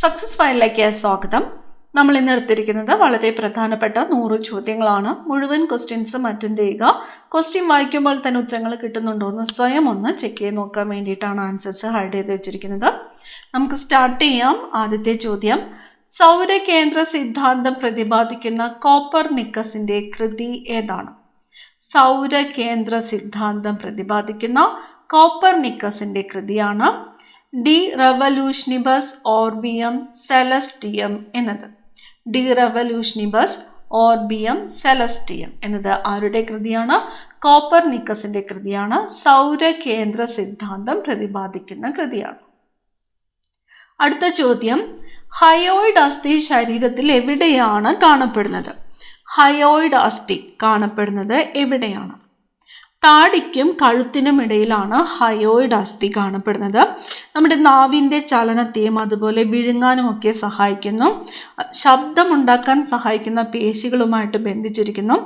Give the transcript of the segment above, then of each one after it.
Success ഫയലിലേക്ക് സ്വാഗതം. നമ്മൾ ഇന്ന് എടുത്തിരിക്കുന്നത് വളരെ പ്രധാനപ്പെട്ട 100 ചോദ്യങ്ങളാണ്. മുഴുവൻ ക്വസ്റ്റ്യൻസും അറ്റൻഡ് ചെയ്യുക. ക്വസ്റ്റ്യൻ വായിക്കുമ്പോൾ തന്നെ ഉത്തരങ്ങൾ കിട്ടുന്നുണ്ടോ എന്ന് സ്വയം ഒന്ന് ചെക്ക് ചെയ്ത് നോക്കാൻ വേണ്ടിയിട്ടാണ് ആൻസേഴ്സ് ഹൈഡ് ചെയ്ത് വെച്ചിരിക്കുന്നത്. നമുക്ക് സ്റ്റാർട്ട് ചെയ്യാം. ആദ്യത്തെ ചോദ്യം, സൗരകേന്ദ്ര സിദ്ധാന്തം പ്രതിപാദിക്കുന്ന കോപ്പർനിക്കസിന്റെ കൃതി ഏതാണ്? സൗരകേന്ദ്ര സിദ്ധാന്തം പ്രതിപാദിക്കുന്ന കോപ്പർനിക്കസിന്റെ കൃതിയാണ് ഡി റെവല്യൂഷനിബസ് ഓർബിയം സെലസ്റ്റിയം എന്നത്. ഡി റെവല്യൂഷനിബസ് ഓർബിയം സെലസ്റ്റിയം എന്നത് ആരുടെ കൃതിയാണ്? കോപ്പർനിക്കസിന്റെ കൃതിയാണ്. സൗരകേന്ദ്ര സിദ്ധാന്തം പ്രതിപാദിക്കുന്ന കൃതിയാണ്. അടുത്ത ചോദ്യം, ഹയോയിഡ് അസ്ഥി ശരീരത്തിൽ എവിടെയാണ് കാണപ്പെടുന്നത്? ഹയോയിഡ് അസ്ഥി കാണപ്പെടുന്നത് എവിടെയാണ്? താടിക്കും കഴുത്തിനും ഇടയിലാണ് ഹയോയിഡ് അസ്ഥി കാണപ്പെടുന്നത്. നമ്മുടെ നാവിൻ്റെ ചലനത്തെയും അതുപോലെ വിഴുങ്ങാനുമൊക്കെ സഹായിക്കുന്നു. ശബ്ദമുണ്ടാക്കാൻ സഹായിക്കുന്ന പേശികളുമായിട്ട് ബന്ധിച്ചിരിക്കുന്നു.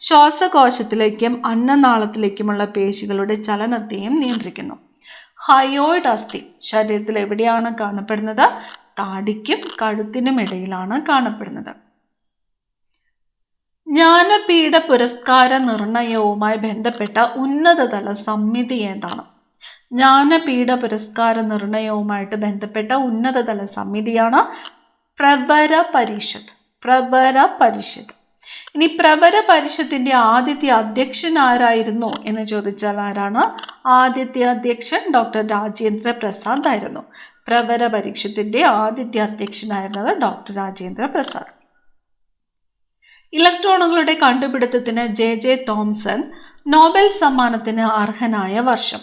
ശ്വാസകോശത്തിലേക്കും അന്നനാളത്തിലേക്കുമുള്ള പേശികളുടെ ചലനത്തെയും നിയന്ത്രിക്കുന്നു. ഹയോയിഡ് അസ്ഥി ശരീരത്തിൽ എവിടെയാണ് കാണപ്പെടുന്നത്? താടിക്കും കഴുത്തിനും ഇടയിലാണ് കാണപ്പെടുന്നത്. ജ്ഞാനപീഠ പുരസ്കാര നിർണയവുമായി ബന്ധപ്പെട്ട ഉന്നതതല സമിതി ഏതാണ്? ജ്ഞാനപീഠ പുരസ്കാര നിർണയവുമായിട്ട് ബന്ധപ്പെട്ട ഉന്നതതല സമിതിയാണ് പ്രവര പരിഷത്ത്. പ്രവര പരിഷത്ത്. ഇനി പ്രവര പരിഷത്തിന്റെ ആദ്യത്തെ അധ്യക്ഷൻ ആരായിരുന്നു എന്ന് ചോദിച്ചാൽ ആരാണ്? ആദ്യത്തെ അധ്യക്ഷൻ ഡോക്ടർ രാജേന്ദ്ര പ്രസാദ് ആയിരുന്നു. പ്രവര പരിഷത്തിന്റെ ആദ്യത്തെ അധ്യക്ഷനായിരുന്നത് ഡോക്ടർ രാജേന്ദ്ര പ്രസാദ്. ഇലക്ട്രോണുകളുടെ കണ്ടുപിടുത്തത്തിന് ജെ തോംസൺ നോബൽ സമ്മാനത്തിന് അർഹനായ വർഷം.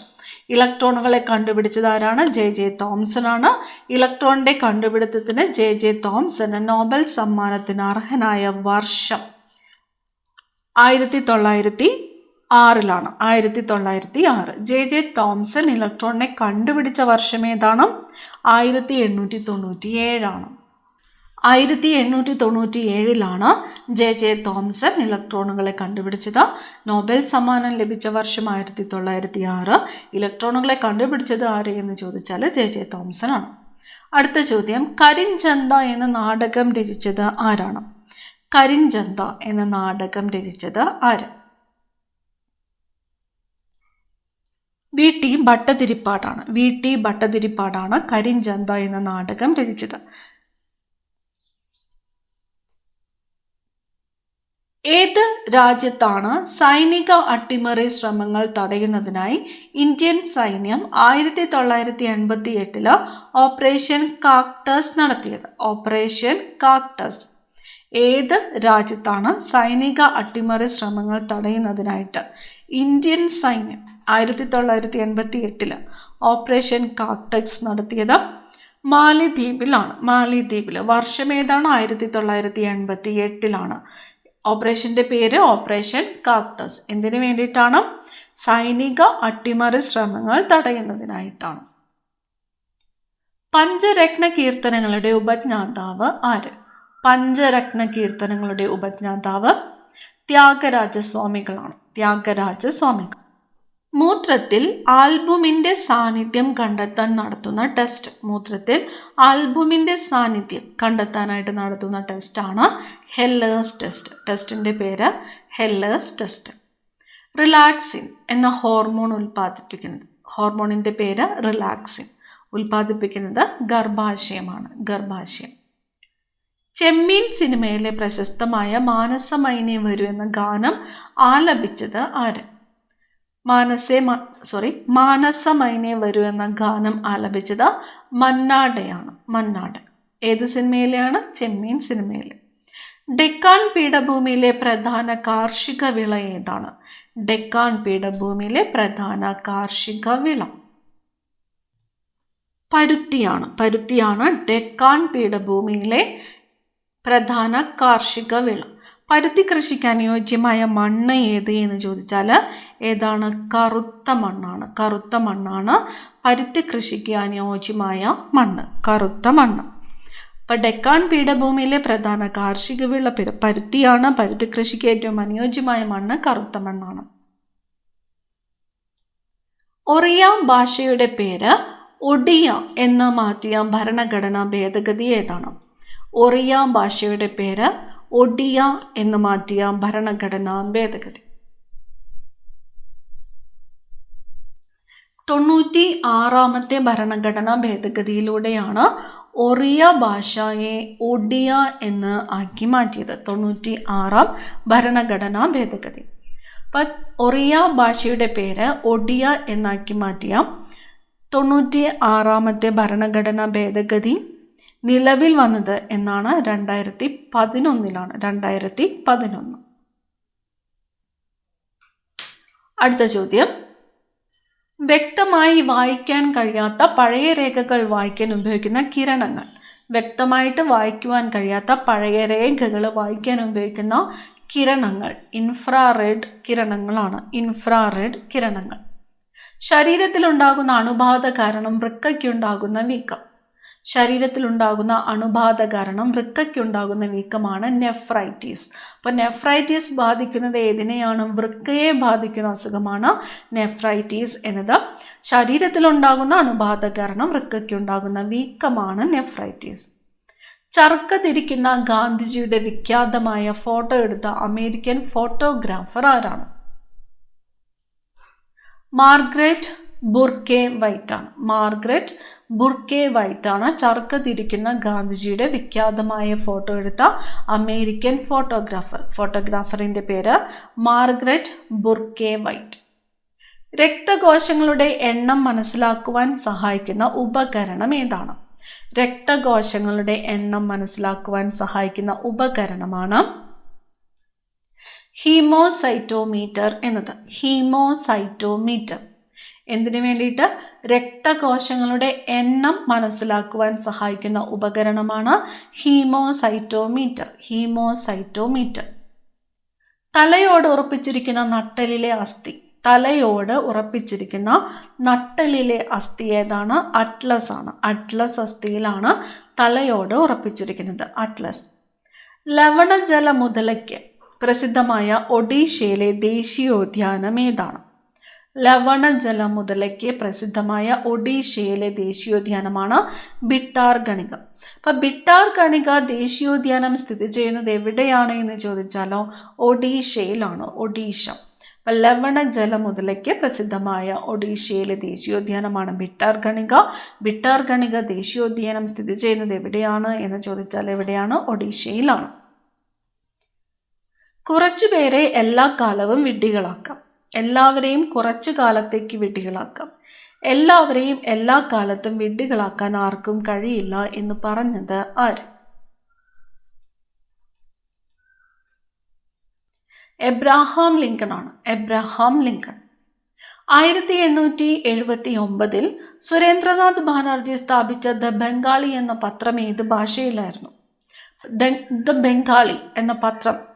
ഇലക്ട്രോണുകളെ കണ്ടുപിടിച്ചത് ആരാണ്? ജെ തോംസൺ ആണ്. ഇലക്ട്രോണിന്റെ കണ്ടുപിടുത്തത്തിന് ജെ തോംസൺ നോബൽ സമ്മാനത്തിന് അർഹനായ വർഷം 1906. 1906. ജെ തോംസൺ ഇലക്ട്രോണിനെ കണ്ടുപിടിച്ച വർഷം ഏതാണ്? 1897. 1897 ജെ തോംസൺ ഇലക്ട്രോണുകളെ കണ്ടുപിടിച്ചത്. നോബൽ സമ്മാനം ലഭിച്ച വർഷം 1906. ഇലക്ട്രോണുകളെ കണ്ടുപിടിച്ചത് ആര് എന്ന് ചോദിച്ചാൽ ജെ തോംസൺ ആണ്. അടുത്ത ചോദ്യം, കരിഞ്ചന്ത എന്ന നാടകം രചിച്ചത് ആരാണ്? കരിഞ്ചന്ത എന്ന നാടകം രചിച്ചത് ആര്? വി.ടി. ഭട്ടതിരിപ്പാടാണ്. വി.ടി. ഭട്ടതിരിപ്പാടാണ് കരിഞ്ചന്ത എന്ന നാടകം രചിച്ചത്. ഏത് രാജ്യത്താണ് സൈനിക അട്ടിമറി ശ്രമങ്ങൾ തടയുന്നതിനായി ഇന്ത്യൻ സൈന്യം 1988 ഓപ്പറേഷൻ കാക്ടസ് നടത്തിയത്? Operation cactus. ഏത് രാജ്യത്താണ് സൈനിക അട്ടിമറി ശ്രമങ്ങൾ തടയുന്നതിനായിട്ട് ഇന്ത്യൻ സൈന്യം 1988 ഓപ്പറേഷൻ കാക്ടസ് നടത്തിയത്? മാലിദ്വീപിലാണ്. മാലിദ്വീപിൽ. വർഷം ഏതാണ്? 1988. ഓപ്പറേഷൻ്റെ പേര് ഓപ്പറേഷൻ കാക്ടസ്. എന്തിനു വേണ്ടിയിട്ടാണ്? സൈനിക അട്ടിമറി ശ്രമങ്ങൾ തടയുന്നതിനായിട്ടാണ്. പഞ്ചരത്ന കീർത്തനങ്ങളുടെ ഉപജ്ഞാതാവ് ആര്? പഞ്ചരത്ന കീർത്തനങ്ങളുടെ ഉപജ്ഞാതാവ് ത്യാഗരാജസ്വാമികളാണ്. ത്യാഗരാജസ്വാമികൾ. മൂത്രത്തിൽ ആൽബുമിൻ്റെ സാന്നിധ്യം കണ്ടെത്താൻ നടത്തുന്ന ടെസ്റ്റ്. മൂത്രത്തിൽ ആൽബുമിൻ്റെ സാന്നിധ്യം കണ്ടെത്താനായിട്ട് നടത്തുന്ന ടെസ്റ്റാണ് ഹെല്ലേഴ്സ് ടെസ്റ്റ്. ടെസ്റ്റിൻ്റെ പേര് ഹെല്ലേഴ്സ് ടെസ്റ്റ്. റിലാക്സിൻ എന്ന ഹോർമോൺ ഉൽപ്പാദിപ്പിക്കുന്നത്. ഹോർമോണിൻ്റെ പേര് റിലാക്സിൻ. ഉൽപ്പാദിപ്പിക്കുന്നത് ഗർഭാശയമാണ്. ഗർഭാശയം. ചെമ്മീൻ സിനിമയിലെ പ്രശസ്തമായ മാനസമൈനേ വരൂ എന്ന ഗാനം ആലപിച്ചത് ആര്? മാനസമൈനേ വരൂ എന്ന ഗാനം ആലപിച്ചത് മന്നാടയാണ്. മന്നാട്. ഏത് സിനിമയിലെയാണ്? ചെമ്മീൻ സിനിമയിലെ. ഡെക്കാൻ പീഠഭൂമിയിലെ പ്രധാന കാർഷിക വിള ഏതാണ്? ഡെക്കാൻ പീഠഭൂമിയിലെ പ്രധാന കാർഷിക വിള പരുത്തിയാണ്. പരുത്തിയാണ് ഡെക്കാൻ പീഠഭൂമിയിലെ പ്രധാന കാർഷിക വിള. പരുത്തി കൃഷിക്ക് അനുയോജ്യമായ മണ്ണ് ഏത് എന്ന് ചോദിച്ചാൽ ഏതാണ്? കറുത്ത മണ്ണാണ്. കറുത്ത മണ്ണാണ് പരുത്തി കൃഷിക്ക് അനുയോജ്യമായ മണ്ണ്. കറുത്ത മണ്ണ്. അപ്പം ഡെക്കാൻ പീഠഭൂമിയിലെ പ്രധാന കാർഷിക വിള പരുത്തിയാണ്. പരുത്തി കൃഷിക്ക് ഏറ്റവും അനുയോജ്യമായ മണ്ണ് കറുത്ത മണ്ണാണ്. ഒറിയ ഭാഷയുടെ പേര് ഒഡിയ എന്ന് മാറ്റിയ ഭരണഘടനാ ഭേദഗതി ഏതാണ്? ഒറിയ ഭാഷയുടെ പേര് ഒഡിയ എന്ന് മാറ്റിയ ഭരണഘടനാ ഭേദഗതി. 96ാമത്തെ ഭരണഘടനാ ഭേദഗതിയിലൂടെയാണ് ഒറിയ ഭാഷയെ ഒഡിയ എന്ന് ആക്കി മാറ്റിയത്. 96ാം ഭരണഘടനാ ഭേദഗതി. അപ്പം ഒറിയ ഭാഷയുടെ പേര് ഒഡിയ എന്നാക്കി മാറ്റിയ 96ാമത്തെ ഭരണഘടനാ ഭേദഗതി നിലവിൽ വന്നത് എന്നാണ് 2011. 2011. അടുത്ത ചോദ്യം, വ്യക്തമായി വായിക്കാൻ കഴിയാത്ത പഴയ രേഖകൾ വായിക്കാൻ ഉപയോഗിക്കുന്ന കിരണങ്ങൾ. വ്യക്തമായിട്ട് വായിക്കുവാൻ കഴിയാത്ത പഴയ രേഖകൾ വായിക്കാൻ ഉപയോഗിക്കുന്ന കിരണങ്ങൾ ഇൻഫ്രാറെഡ് കിരണങ്ങളാണ്. ഇൻഫ്രാറെഡ് കിരണങ്ങൾ. ശരീരത്തിലുണ്ടാകുന്ന അണുബാധ കാരണം വൃക്കയ്ക്കുണ്ടാകുന്ന വീക്കം. ശരീരത്തിലുണ്ടാകുന്ന അണുബാധ കാരണം വൃക്കയ്ക്കുണ്ടാകുന്ന വീക്കമാണ് നെഫ്രൈറ്റിസ്. അപ്പോൾ നെഫ്രൈറ്റിസ് ബാധിക്കുന്നത് ഏതിനെയാണ്? വൃക്കയെ ബാധിക്കുന്ന അസുഖമാണ് നെഫ്രൈറ്റിസ് എന്നത്. ശരീരത്തിലുണ്ടാകുന്ന അണുബാധ കാരണം വൃക്കയ്ക്കുണ്ടാകുന്ന വീക്കമാണ് നെഫ്രൈറ്റിസ്. ചർക്ക തിരിക്കുന്ന ഗാന്ധിജിയുടെ വിഖ്യാതമായ ഫോട്ടോ എടുത്ത അമേരിക്കൻ ഫോട്ടോഗ്രാഫർ ആരാണ്? മാർഗ്രറ്റ് ബുർക്കെ വൈറ്റ് ആണ്. മാർഗ്രറ്റ് ബുർക്കെ വൈറ്റ് ആണ് ചർക്ക തിരിക്കുന്ന ഗാന്ധിജിയുടെ വിഖ്യാതമായ ഫോട്ടോ എടുത്ത അമേരിക്കൻ ഫോട്ടോഗ്രാഫർ. ഫോട്ടോഗ്രാഫറിന്റെ പേര് മാർഗ്രറ്റ് ബുർക്കെ വൈറ്റ്. രക്തകോശങ്ങളുടെ എണ്ണം മനസ്സിലാക്കുവാൻ സഹായിക്കുന്ന ഉപകരണം ഏതാണ്? രക്തകോശങ്ങളുടെ എണ്ണം മനസ്സിലാക്കുവാൻ സഹായിക്കുന്ന ഉപകരണമാണ് ഹീമോസൈറ്റോമീറ്റർ എന്നത്. ഹീമോസൈറ്റോമീറ്റർ എന്തിനു വേണ്ടിയിട്ട്? രക്തകോശങ്ങളുടെ എണ്ണം മനസ്സിലാക്കുവാൻ സഹായിക്കുന്ന ഉപകരണമാണ് ഹീമോസൈറ്റോമീറ്റർ. ഹീമോസൈറ്റോമീറ്റർ. തലയോട് ഉറപ്പിച്ചിരിക്കുന്ന നട്ടെല്ലിലെ അസ്ഥി. തലയോട് ഉറപ്പിച്ചിരിക്കുന്ന നട്ടെല്ലിലെ അസ്ഥി ഏതാണ്? അറ്റ്ലസ് ആണ്. അറ്റ്ലസ് അസ്ഥിയിലാണ് തലയോട് ഉറപ്പിച്ചിരിക്കുന്നത്. അറ്റ്ലസ്. ലവണജല മുതലയ്ക്ക് പ്രസിദ്ധമായ ഒഡീഷയിലെ ദേശീയോദ്യാനം ഏതാണ്? ലവണജല മുതലയ്ക്ക് പ്രസിദ്ധമായ ഒഡീഷയിലെ ദേശീയോദ്യാനമാണ് ഭിട്ടാർഗണിക. അപ്പം ഭിട്ടാർഗണിക ദേശീയോദ്യാനം സ്ഥിതി ചെയ്യുന്നത് എവിടെയാണ് എന്ന് ചോദിച്ചാലോ ഒഡീഷയിലാണ്. ഒഡീഷ. അപ്പം ലവണജല മുതലയ്ക്ക് പ്രസിദ്ധമായ ഒഡീഷയിലെ ദേശീയോദ്യാനമാണ് ഭിട്ടാർഗണിക. ഭിട്ടാർഗണിക ദേശീയോദ്യാനം സ്ഥിതി ചെയ്യുന്നത് എവിടെയാണ് എന്ന് ചോദിച്ചാൽ എവിടെയാണ്? ഒഡീഷയിലാണ്. കുറച്ചുപേരെ എല്ലാ കാലവും വിഡ്ഢികളാക്കാം. എല്ലാവരെയും കുറച്ചു കാലത്തേക്ക് വിഡ്ഢികളാക്കാം. എല്ലാവരെയും എല്ലാ കാലത്തും വിഡ്ഢികളാക്കാൻ ആർക്കും കഴിയില്ല എന്ന് പറഞ്ഞത് ആര്? എബ്രഹാം ലിങ്കൺ ആണ്. Abraham Lincoln. 1879 സുരേന്ദ്രനാഥ് ബാനർജി സ്ഥാപിച്ച ദ ബംഗാളി എന്ന പത്രം ഏത് ഭാഷയിലായിരുന്നു? ദ ബംഗാളി എന്ന പത്രം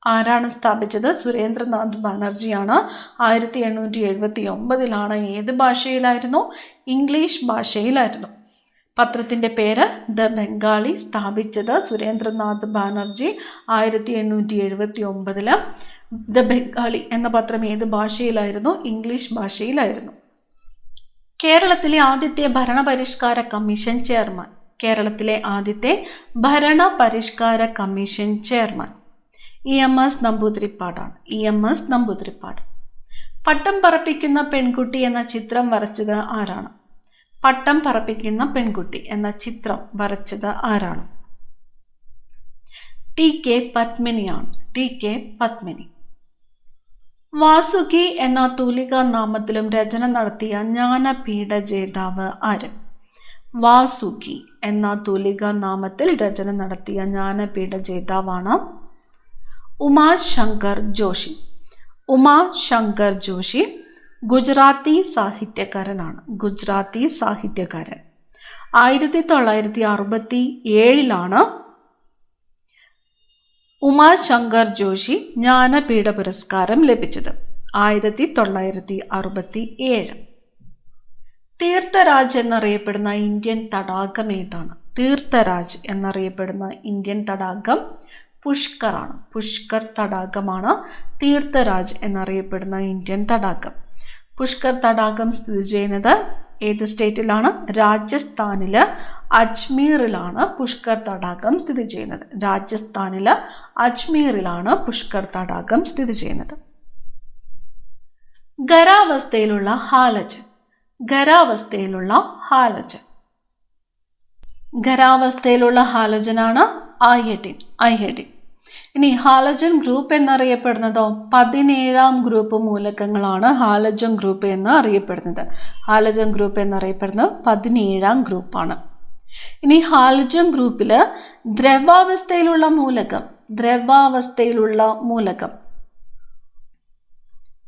ആരാണ് സ്ഥാപിച്ചത്? സുരേന്ദ്രനാഥ് ബാനർജിയാണ്. 1879 ഏത് ഭാഷയിലായിരുന്നു? ഇംഗ്ലീഷ് ഭാഷയിലായിരുന്നു. പത്രത്തിൻ്റെ പേര് ദ ബംഗാളി. സ്ഥാപിച്ചത് സുരേന്ദ്രനാഥ് ബാനർജി 1879. ദ ബംഗാളി എന്ന പത്രം ഏത് ഭാഷയിലായിരുന്നു? ഇംഗ്ലീഷ് ഭാഷയിലായിരുന്നു. കേരളത്തിലെ ആദ്യത്തെ ഭരണപരിഷ്കാര കമ്മീഷൻ ചെയർമാൻ. കേരളത്തിലെ ആദ്യത്തെ ഭരണപരിഷ്കാര കമ്മീഷൻ ചെയർമാൻ EMS നമ്പൂതിരിപ്പാടാണ്. EMS നമ്പൂതിരിപ്പാട്. പട്ടം പറപ്പിക്കുന്ന പെൺകുട്ടി എന്ന ചിത്രം വരച്ചത് ആരാണ്? പട്ടം പറപ്പിക്കുന്ന പെൺകുട്ടി എന്ന ചിത്രം വരച്ചത് ആരാണ്? TK പത്മിനിയാണ്. TK പത്മിനി. വാസുകി എന്ന തൂലികാ നാമത്തിലും രചന നടത്തിയ ജ്ഞാനപീഠ ജേതാവ് ആര്? വാസുകി എന്ന തൂലികാ നാമത്തിൽ രചന നടത്തിയ ജ്ഞാനപീഠ ജേതാവാണ് ഉമാശങ്കർ ജോഷി. ഉമാശങ്കർ ജോഷി ഗുജറാത്തി സാഹിത്യകാരനാണ്. ഗുജറാത്തി സാഹിത്യകാരൻ. 1967 ഉമാശങ്കർ ജോഷി ജ്ഞാനപീഠ പുരസ്കാരം ലഭിച്ചത്. 1967. തീർത്ഥരാജ് എന്നറിയപ്പെടുന്ന ഇന്ത്യൻ തടാകം ഏതാണ്? തീർത്ഥരാജ് എന്നറിയപ്പെടുന്ന ഇന്ത്യൻ തടാകം പുഷ്കറാണ്. പുഷ്കർ തടാകമാണ് തീർത്ഥരാജ് എന്നറിയപ്പെടുന്ന ഇന്ത്യൻ തടാകം. പുഷ്കർ തടാകം സ്ഥിതി ചെയ്യുന്നത് ഏത് സ്റ്റേറ്റിലാണ്? രാജസ്ഥാനിൽ അജ്മീറിലാണ് പുഷ്കർ തടാകം സ്ഥിതി ചെയ്യുന്നത്. രാജസ്ഥാനിൽ അജ്മീറിലാണ് പുഷ്കർ തടാകം സ്ഥിതി ചെയ്യുന്നത്. ഖരാവസ്ഥയിലുള്ള ഹാലജൻ. ഖരാവസ്ഥയിലുള്ള ഹാലജൻ. ഖരാവസ്ഥയിലുള്ള ഹാലജനാണ് അയഡിൻ. ഇനി ഹാലജൻ ഗ്രൂപ്പ് എന്നറിയപ്പെടുന്നതോ 17ാം ഗ്രൂപ്പ് മൂലകങ്ങളാണ് ഹാലജൻ ഗ്രൂപ്പ് എന്ന് അറിയപ്പെടുന്നത്. ഹാലജൻ ഗ്രൂപ്പ് എന്നറിയപ്പെടുന്നത് 17ാം ഗ്രൂപ്പാണ്. ഇനി ഹാലജൻ ഗ്രൂപ്പിൽ ദ്രവാവസ്ഥയിലുള്ള മൂലകം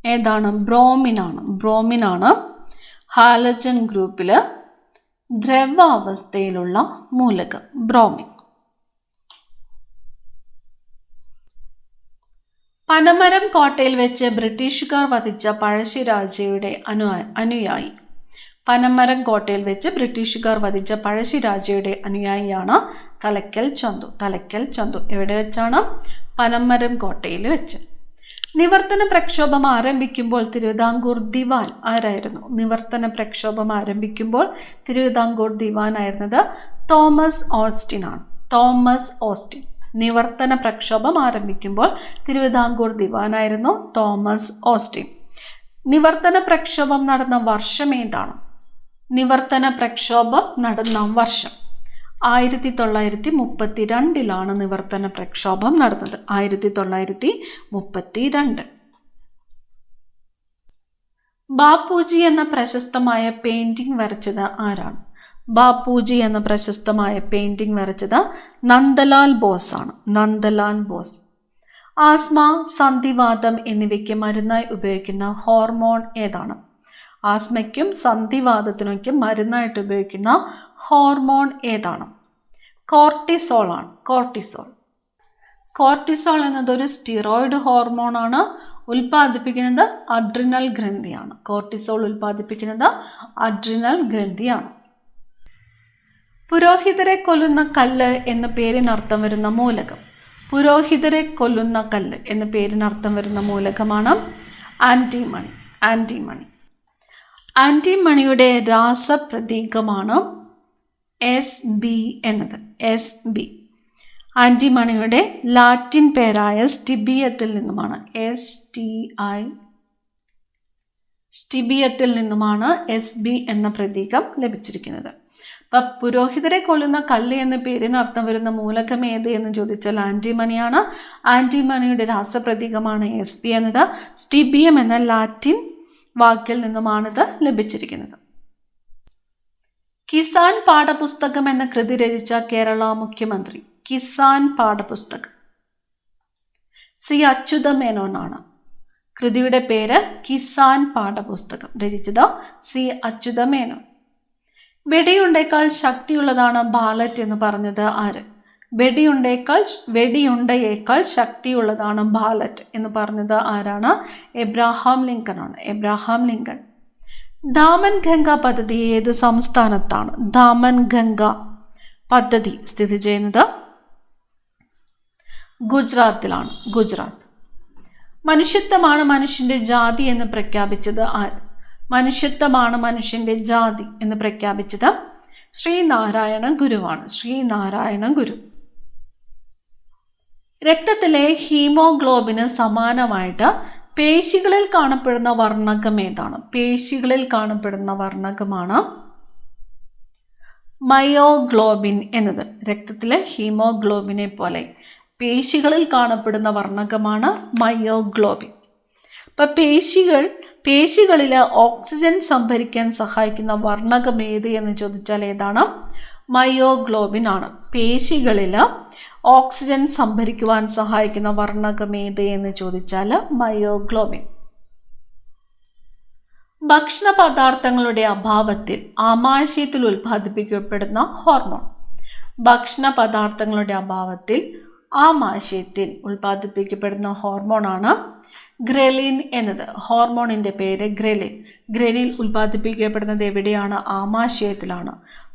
ഏതാണ്? ബ്രോമിനാണ് ഹാലജൻ ഗ്രൂപ്പിൽ ദ്രവാവസ്ഥയിലുള്ള മൂലകം, ബ്രോമിൻ. പനമരം കോട്ടയിൽ വെച്ച് ബ്രിട്ടീഷുകാർ വധിച്ച പഴശ്ശിരാജയുടെ അനുയായി. പനമരം കോട്ടയിൽ വെച്ച് ബ്രിട്ടീഷുകാർ വധിച്ച പഴശ്ശിരാജയുടെ അനുയായിയാണ് തലക്കൽ ചന്തു. എവിടെ വെച്ചാണ്? പനമരം കോട്ടയിൽ വെച്ച്. നിവർത്തന പ്രക്ഷോഭം ആരംഭിക്കുമ്പോൾ തിരുവിതാംകൂർ ദിവാൻ ആരായിരുന്നു? നിവർത്തന പ്രക്ഷോഭം ആരംഭിക്കുമ്പോൾ തിരുവിതാംകൂർ ദിവാനായിരുന്നത് തോമസ് ഓസ്റ്റിൻ. നിവർത്തന പ്രക്ഷോഭം ആരംഭിക്കുമ്പോൾ തിരുവിതാംകൂർ ദിവാനായിരുന്നു തോമസ് ഓസ്റ്റിൻ. നിവർത്തന പ്രക്ഷോഭം നടന്ന വർഷം ഏതാണ്? നിവർത്തന പ്രക്ഷോഭം നടന്ന വർഷം 1932 നിവർത്തന പ്രക്ഷോഭം നടന്നത്. 1932. ബാപ്പുജി എന്ന പ്രശസ്തമായ പെയിന്റിംഗ് വരച്ചത് ആരാണ്? ബാപ്പുജി എന്ന പ്രശസ്തമായ പെയിന്റിംഗ് വരച്ചത് നന്ദലാൽ ബോസ് ആണ്. ആസ്മ, സന്ധിവാതം എന്നിവയ്ക്ക് മരുന്നായി ഉപയോഗിക്കുന്ന ഹോർമോൺ ഏതാണ്? ആസ്മയ്ക്കും സന്ധിവാതത്തിനൊക്കെ മരുന്നായിട്ട് ഉപയോഗിക്കുന്ന ഹോർമോൺ ഏതാണ്? കോർട്ടിസോൾ ആണ്. കോർട്ടിസോൾ എന്നതൊരു സ്റ്റിറോയിഡ് ഹോർമോണാണ്. ഉൽപ്പാദിപ്പിക്കുന്നത് അഡ്രിനൽ ഗ്രന്ഥിയാണ്. കോർട്ടിസോൾ ഉൽപ്പാദിപ്പിക്കുന്നത് അഡ്രിനൽ ഗ്രന്ഥിയാണ്. പുരോഹിതരെ കൊല്ലുന്ന കല്ല് എന്ന പേരിനർത്ഥം വരുന്ന മൂലകം. പുരോഹിതരെ കൊല്ലുന്ന കല്ല് എന്ന പേരിനർത്ഥം വരുന്ന മൂലകമാണ് ആന്റിമണി. ആന്റിമണിയുടെ രാസപ്രതീകമാണ് Sb എന്നത്. ആന്റിമണിയുടെ ലാറ്റിൻ പേരായ സ്റ്റിബിയത്തിൽ നിന്നുമാണ് സ്റ്റിബിയത്തിൽ നിന്നുമാണ് Sb എന്ന പ്രതീകം ലഭിച്ചിരിക്കുന്നത്. അപ്പം പുരോഹിതരെ കൊല്ലുന്ന കല്ല് എന്ന പേരിന് അർത്ഥം വരുന്ന മൂലകം ഏത് എന്ന് ചോദിച്ചാൽ ആന്റിമണിയാണ്. ആന്റിമണിയുടെ രാസപ്രതീകമാണ് Sb എന്നത്. സ്റ്റിബിയം എന്ന ലാറ്റിൻ വാക്കിൽ നിന്നുമാണിത് ലഭിച്ചിരിക്കുന്നത്. കിസാൻ പാഠപുസ്തകം എന്ന കൃതി രചിച്ച കേരള മുഖ്യമന്ത്രി. കിസാൻ പാഠപുസ്തകം സി അച്യുതമേനോനാണ്. കൃതിയുടെ പേര് കിസാൻ പാഠപുസ്തകം. രചിച്ചത് സി അച്യുതമേനോൻ. വെടിയുണ്ടയേക്കാൾ ശക്തിയുള്ളതാണ് ബാലറ്റ് എന്ന് പറഞ്ഞത് ആര്? വെടിയുണ്ടയേക്കാൾ ശക്തിയുള്ളതാണ് ബാലറ്റ് എന്ന് പറഞ്ഞത് ആരാണ്? Abraham Lincoln. ദാമൻ ഗംഗ പദ്ധതി ഏത് സംസ്ഥാനത്താണ്? ദാമൻ ഗംഗ പദ്ധതി സ്ഥിതി ചെയ്യുന്നത് ഗുജറാത്തിലാണ്. മനുഷ്യത്വമാണ് മനുഷ്യന്റെ ജാതി എന്ന് പ്രഖ്യാപിച്ചത് ആര്? മനുഷ്യത്വമാണ് മനുഷ്യന്റെ ജാതി എന്ന് പ്രഖ്യാപിച്ചത് ശ്രീനാരായണ ഗുരു. രക്തത്തിലെ ഹീമോഗ്ലോബിന് സമാനമായിട്ട് പേശികളിൽ കാണപ്പെടുന്ന വർണ്ണകം ഏതാണ്? പേശികളിൽ കാണപ്പെടുന്ന വർണ്ണകമാണ് മയോഗ്ലോബിൻ എന്നത്. രക്തത്തിലെ ഹീമോഗ്ലോബിനെ പോലെ പേശികളിൽ കാണപ്പെടുന്ന വർണ്ണകമാണ് മയോഗ്ലോബിൻ. അപ്പം പേശികളിൽ ഓക്സിജൻ സംഭരിക്കാൻ സഹായിക്കുന്ന വർണ്ണകം ഏത് എന്ന് ചോദിച്ചാൽ ഏതാണ്? മയോഗ്ലോബിൻ ആണ്. പേശികളിൽ ഓക്സിജൻ സംഭരിക്കുവാൻ സഹായിക്കുന്ന വർണ്ണകം ഏത് എന്ന് ചോദിച്ചാൽ മയോഗ്ലോബിൻ. ഭക്ഷണ പദാർത്ഥങ്ങളുടെ അഭാവത്തിൽ ആമാശയത്തിൽ ഉൽപ്പാദിപ്പിക്കപ്പെടുന്ന ഹോർമോൺ. ഭക്ഷണ പദാർത്ഥങ്ങളുടെ അഭാവത്തിൽ ആമാശയത്തിൽ ഉൽപ്പാദിപ്പിക്കപ്പെടുന്ന ഹോർമോണാണ് ഗ്രലിൻ എന്നത്. ഹോർമോണിൻ്റെ പേര് ഗ്രലിൻ. ഗ്രലിൻ ഉൽപ്പാദിപ്പിക്കപ്പെടുന്നത് എവിടെയാണ്? ആമാശയത്തിലാണ്.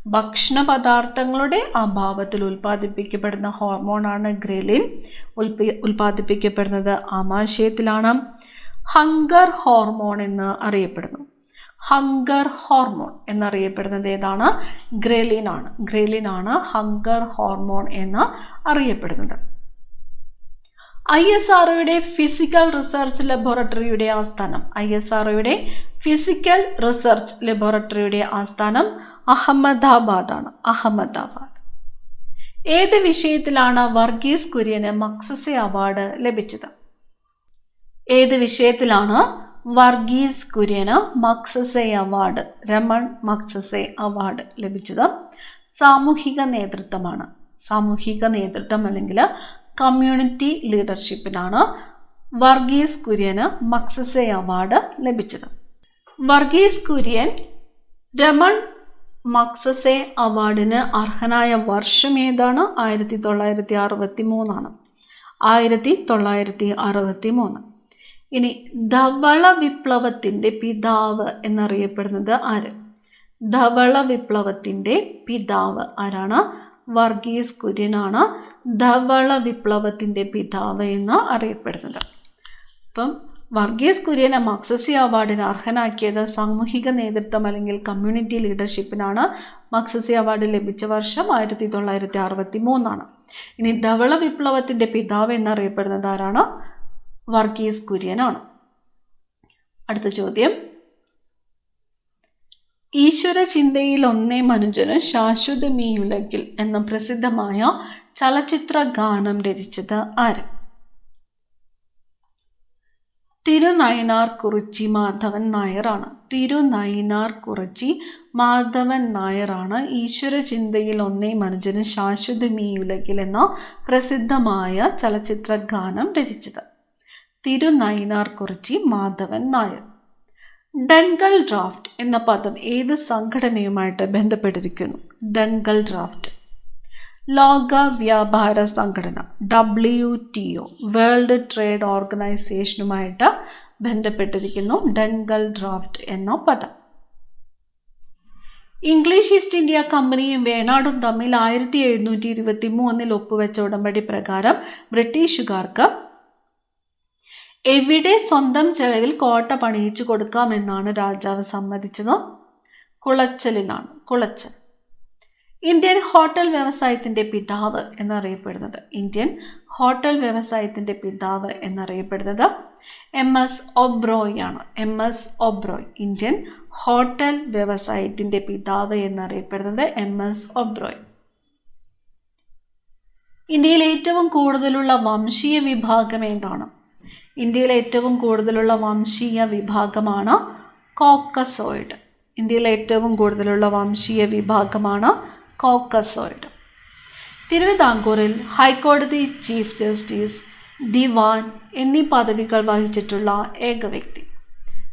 ഭക്ഷണ പദാർത്ഥങ്ങളുടെ അഭാവത്തിൽ ഉൽപ്പാദിപ്പിക്കപ്പെടുന്ന ഹോർമോണാണ് ഗ്രലിൻ. ഉൽപ്പാദിപ്പിക്കപ്പെടുന്നത് ആമാശയത്തിലാണ്. ഹങ്കർ ഹോർമോൺ എന്ന് അറിയപ്പെടുന്നു. ഹങ്കർ ഹോർമോൺ എന്നറിയപ്പെടുന്നത് ഏതാണ്? ഗ്രേലിൻ ആണ്. ഗ്രേലിൻ ആണ് ഹങ്കർ ഹോർമോൺ എന്ന് അറിയപ്പെടുന്നത്. ISROയുടെ ഫിസിക്കൽ റിസർച്ച് ലബോറട്ടറിയുടെ ആസ്ഥാനം. ISROയുടെ ഫിസിക്കൽ റിസർച്ച് ലബോറട്ടറിയുടെ ആസ്ഥാനം അഹമ്മദാബാദ് ആണ്. അഹമ്മദാബാദ്. ഏത് വിഷയത്തിലാണ് വർഗീസ് കുര്യന് മക്സസെ അവാർഡ് ലഭിച്ചത്? ഏത് വിഷയത്തിലാണ് വർഗീസ് കുര്യന് Magsaysay award, Ramon Magsaysay award ലഭിച്ചത്? സാമൂഹിക നേതൃത്വമാണ്. സാമൂഹിക നേതൃത്വം അല്ലെങ്കിൽ കമ്മ്യൂണിറ്റി ലീഡർഷിപ്പിനാണ് വർഗീസ് കുര്യന് മക്സസെ അവാർഡ് ലഭിച്ചത്. വർഗീസ് കുര്യൻ രമൺ മക്സസെ അവാർഡിന് അർഹനായ വർഷം ഏതാണ്? 1963 1963. ഇനി ധവള വിപ്ലവത്തിൻ്റെ പിതാവ് എന്നറിയപ്പെടുന്നത് ആര്? ധവള വിപ്ലവത്തിൻ്റെ പിതാവ് ആരാണ്? വർഗീസ് കുര്യനാണ് ധവള വിപ്ലവത്തിൻ്റെ പിതാവ് എന്ന് അറിയപ്പെടുന്നത്. അപ്പം വർഗീസ് കുര്യനെ മക്സസെ അവാർഡിന് അർഹനാക്കിയത് സാമൂഹിക നേതൃത്വം അല്ലെങ്കിൽ കമ്മ്യൂണിറ്റി ലീഡർഷിപ്പിനാണ്. മക്സസെ അവാർഡ് ലഭിച്ച വർഷം 1963. ഇനി ധവള വിപ്ലവത്തിൻ്റെ പിതാവ് എന്നറിയപ്പെടുന്നത് ആരാണ്? വർഗീസ് കുര്യനാണ്. അടുത്ത ചോദ്യം, ഈശ്വര ചിന്തയിൽ ഒന്നേ മനുജന് ശാശ്വതമീയുലകിൽ എന്ന പ്രസിദ്ധമായ ചലച്ചിത്ര ഗാനം രചിച്ചത് ആര്? തിരുനയിനാർ കുറിച്ചി മാധവൻ നായരാണ്. തിരുനയിനാർ കുറിച്ചി മാധവൻ നായരാണ് ഈശ്വര ചിന്തയിൽ ഒന്നേ മനുജന് ശാശ്വതമീയുലകിൽ എന്ന പ്രസിദ്ധമായ ചലച്ചിത്ര ഗാനം രചിച്ചത്. തിരുനയിനാർ കുറിച്ചി മാധവൻ നായർ. ഡങ്കൽ ഡ്രാഫ്റ്റ് എന്ന പദം ഏത് സംഘടനയുമായിട്ട് ബന്ധപ്പെട്ടിരിക്കുന്നു? ഡങ്കൽ ഡ്രാഫ്റ്റ് ലോക വ്യാപാര സംഘടന WTO, വേൾഡ് ട്രേഡ് ഓർഗനൈസേഷനുമായിട്ട് ബന്ധപ്പെട്ടിരിക്കുന്നു ഡങ്കൽ ഡ്രാഫ്റ്റ് എന്ന പദം. ഇംഗ്ലീഷ് ഈസ്റ്റ് ഇന്ത്യ കമ്പനിയും വേണാടും തമ്മിൽ 1723 ഒപ്പുവെച്ച ഉടമ്പടി പ്രകാരം ബ്രിട്ടീഷുകാർക്ക് എവിടെ സ്വന്തം ചെലവിൽ കോട്ട പണിയിച്ചു കൊടുക്കാമെന്നാണ് രാജാവ് സമ്മതിച്ചത്? കുളച്ചലിലാണ്. കുളച്ചൽ. ഇന്ത്യൻ ഹോട്ടൽ വ്യവസായത്തിൻ്റെ പിതാവ് എന്നറിയപ്പെടുന്നത്, ഇന്ത്യൻ ഹോട്ടൽ വ്യവസായത്തിൻ്റെ പിതാവ് എന്നറിയപ്പെടുന്നത് MS ഒബ്രോയ് ആണ്. MS ഒബ്രോയ്. ഇന്ത്യൻ ഹോട്ടൽ വ്യവസായത്തിൻ്റെ പിതാവ് എന്നറിയപ്പെടുന്നത് MS ഒബ്രോയ്. ഇന്ത്യയിൽ ഏറ്റവും കൂടുതലുള്ള വംശീയ വിഭാഗം ഏതാണ്? ഇന്ത്യയിൽ ഏറ്റവും കൂടുതലുള്ള വംശീയ വിഭാഗമാണ് കോക്കസോയിഡ്. ഇന്ത്യയിൽ ഏറ്റവും കൂടുതലുള്ള വംശീയ വിഭാഗമാണ് കോക്കസോയിഡ്. തിരുവിതാംകൂറിൽ ഹൈക്കോടതി ചീഫ് ജസ്റ്റിസ്, ദിവാൻ എന്നീ പദവികൾ വഹിച്ചിട്ടുള്ള ഏക വ്യക്തി.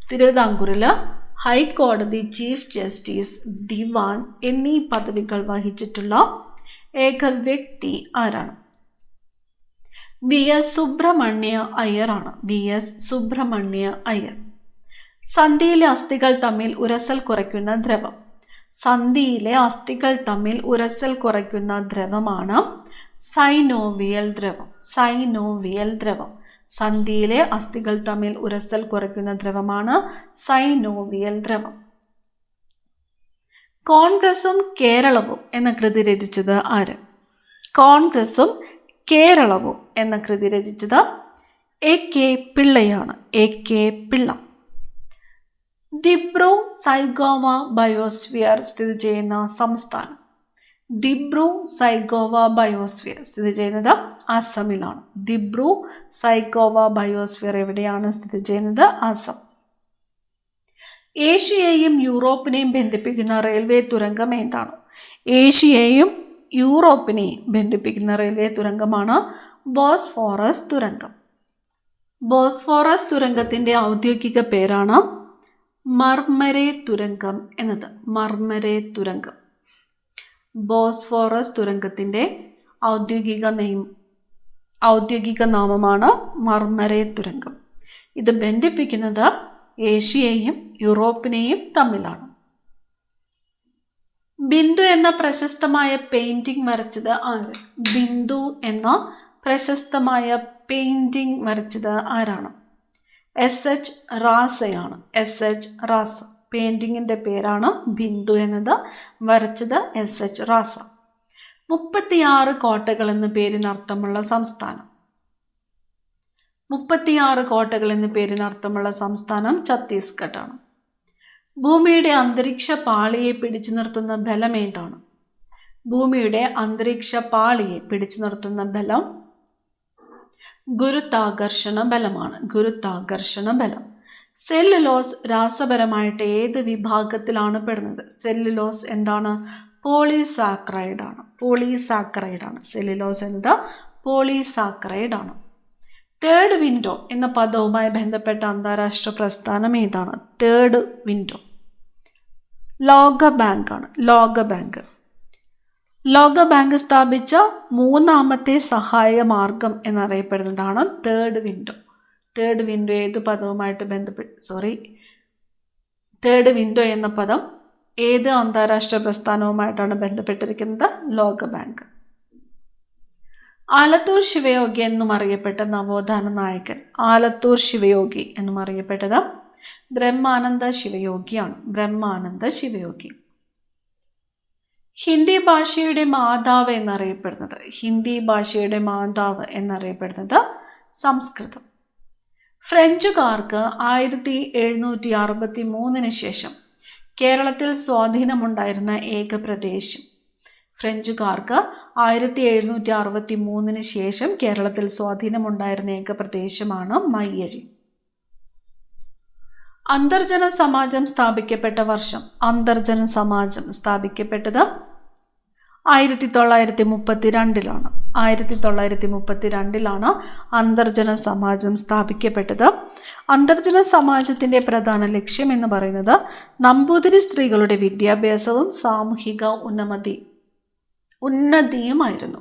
തിരുവിതാംകൂറിൽ ഹൈക്കോടതി ചീഫ് ജസ്റ്റിസ്, ദിവാൻ എന്നീ പദവികൾ വഹിച്ചിട്ടുള്ള ഏക വ്യക്തി ആരാണ്? VS സുബ്രഹ്മണ്യ അയ്യറാണ്. VS സുബ്രഹ്മണ്യ അയ്യർ. സന്ധിയിലെ അസ്ഥികൾ തമ്മിൽ ഉരസൽ കുറയ്ക്കുന്ന ദ്രവം. സന്ധിയിലെ അസ്ഥികൾ തമ്മിൽ ഉരസൽ കുറയ്ക്കുന്ന ദ്രവമാണ് സൈനോവിയൽ ദ്രവം. സൈനോവിയൽ ദ്രവം. സന്ധിയിലെ അസ്ഥികൾ തമ്മിൽ ഉരസൽ കുറയ്ക്കുന്ന ദ്രവമാണ് സൈനോവിയൽ ദ്രവം. കോൺഗ്രസും കേരളവും എന്ന കൃതി രചിച്ചത് ആര്? കോൺഗ്രസും കേരളവും എന്ന കൃതി രചിച്ചത് AK പിള്ളയാണ്. AK Pillai. Dibru സൈഗോവ biosphere സ്ഥിതി ചെയ്യുന്ന സംസ്ഥാനം. ദിബ്രു സൈഗോവ ബയോസ്ഫിയർ സ്ഥിതി ചെയ്യുന്നത് ആസാമിലാണ്. ദിബ്രു സൈഗോവ ബയോസ്ഫിയർ എവിടെയാണ് സ്ഥിതി ചെയ്യുന്നത്? ആസാം. ഏഷ്യയെയും യൂറോപ്പിനെയും ബന്ധിപ്പിക്കുന്ന റെയിൽവേ തുരങ്കം ഏതാണ്? ഏഷ്യയെയും യൂറോപ്പിനെയും ബന്ധിപ്പിക്കുന്ന റെയിൽവേ തുരങ്കമാണ് ബോസ്ഫോറസ് തുരങ്കം. ബോസ്ഫോറസ് തുരങ്കത്തിൻ്റെ ഔദ്യോഗിക പേരാണ് മർമരെ തുരങ്കം എന്നത്. മർമരെ തുരങ്കം. ബോസ്ഫോറസ് തുരങ്കത്തിൻ്റെ ഔദ്യോഗിക നാമമാണ് മർമരെ തുരങ്കം. ഇത് ബന്ധിപ്പിക്കുന്നത് ഏഷ്യയെയും യൂറോപ്പിനെയും തമ്മിലാണ്. ബിന്ദു എന്ന പ്രശസ്തമായ പെയിന്റിംഗ് വരച്ചത് ആര്? ബിന്ദു എന്ന പ്രശസ്തമായ പെയിന്റിംഗ് വരച്ചത് ആരാണ്? SH റാസയാണ്. SH റാസ. പെയിൻറ്റിങ്ങിൻ്റെ പേരാണ് ബിന്ദു എന്നത്. വരച്ചത് SH റാസ. 36 കോട്ടകൾ എന്ന പേരിനർത്ഥമുള്ള സംസ്ഥാനം. 36 കോട്ടകൾ എന്ന പേരിനർത്ഥമുള്ള സംസ്ഥാനം ഛത്തീസ്ഗഡ് ആണ്. ഭൂമിയുടെ അന്തരീക്ഷ പാളിയെ പിടിച്ചു നിർത്തുന്ന ബലം ഏതാണ്? ഭൂമിയുടെ അന്തരീക്ഷ പാളിയെ പിടിച്ചു നിർത്തുന്ന ബലം ഗുരുത്വാകർഷണ ബലമാണ്. ഗുരുത്വാകർഷണ ബലം. സെല്ലുലോസ് രാസപരമായിട്ട് ഏത് വിഭാഗത്തിലാണ് പെടുന്നത്? സെല്ലുലോസ് എന്താണ്? പോളിസാക്കറൈഡ് ആണ്. പോളിസാക്കറൈഡ് ആണ്. സെല്ലുലോസ് എന്നത് പോളിസാക്കറൈഡ് ആണ്. തേർഡ് വിൻഡോ എന്ന പദവുമായി ബന്ധപ്പെട്ട അന്താരാഷ്ട്ര പ്രസ്ഥാനം ഏതാണ്? തേർഡ് വിൻഡോ ലോകബാങ്ക് ആണ്. ലോകബാങ്ക്. ലോകബാങ്ക് സ്ഥാപിച്ച 3ാമത്തെ സഹായ മാർഗം എന്നറിയപ്പെടുന്നതാണ് തേർഡ് വിൻഡോ. തേർഡ് വിൻഡോ ഏത് പദവുമായിട്ട് തേർഡ് വിൻഡോ എന്ന പദം ഏത് അന്താരാഷ്ട്ര പ്രസ്ഥാനവുമായിട്ടാണ് ബന്ധപ്പെട്ടിരിക്കുന്നത്? ലോകബാങ്ക്. ആലത്തൂർ ശിവയോഗി എന്നും അറിയപ്പെട്ട നവോത്ഥാന നായകൻ. ആലത്തൂർ ശിവയോഗി എന്നും അറിയപ്പെട്ടത് ബ്രഹ്മാനന്ദ ശിവയോഗിയാണ്. ബ്രഹ്മാനന്ദ ശിവയോഗി. ഹിന്ദി ഭാഷയുടെ മാതാവ് എന്നറിയപ്പെടുന്നത്. ഹിന്ദി ഭാഷയുടെ മാതാവ് എന്നറിയപ്പെടുന്നത് സംസ്കൃതം. ഫ്രഞ്ചുകാർക്ക് 1763 ശേഷം കേരളത്തിൽ സ്വാധീനമുണ്ടായിരുന്ന ഏക പ്രദേശം. ഫ്രഞ്ചുകാർക്ക് 1763 ശേഷം കേരളത്തിൽ സ്വാധീനമുണ്ടായിരുന്ന ഏക പ്രദേശമാണ് മയ്യഴി. അന്തർജന സമാജം സ്ഥാപിക്കപ്പെട്ട വർഷം. അന്തർജന സമാജം സ്ഥാപിക്കപ്പെട്ടത് 1932 1932 അന്തർജന സമാജം സ്ഥാപിക്കപ്പെട്ടത്. അന്തർജന സമാജത്തിൻ്റെ പ്രധാന ലക്ഷ്യം എന്ന് പറയുന്നത് നമ്പൂതിരി സ്ത്രീകളുടെ വിദ്യാഭ്യാസവും സാമൂഹിക ഉന്നതിയുമായിരുന്നു.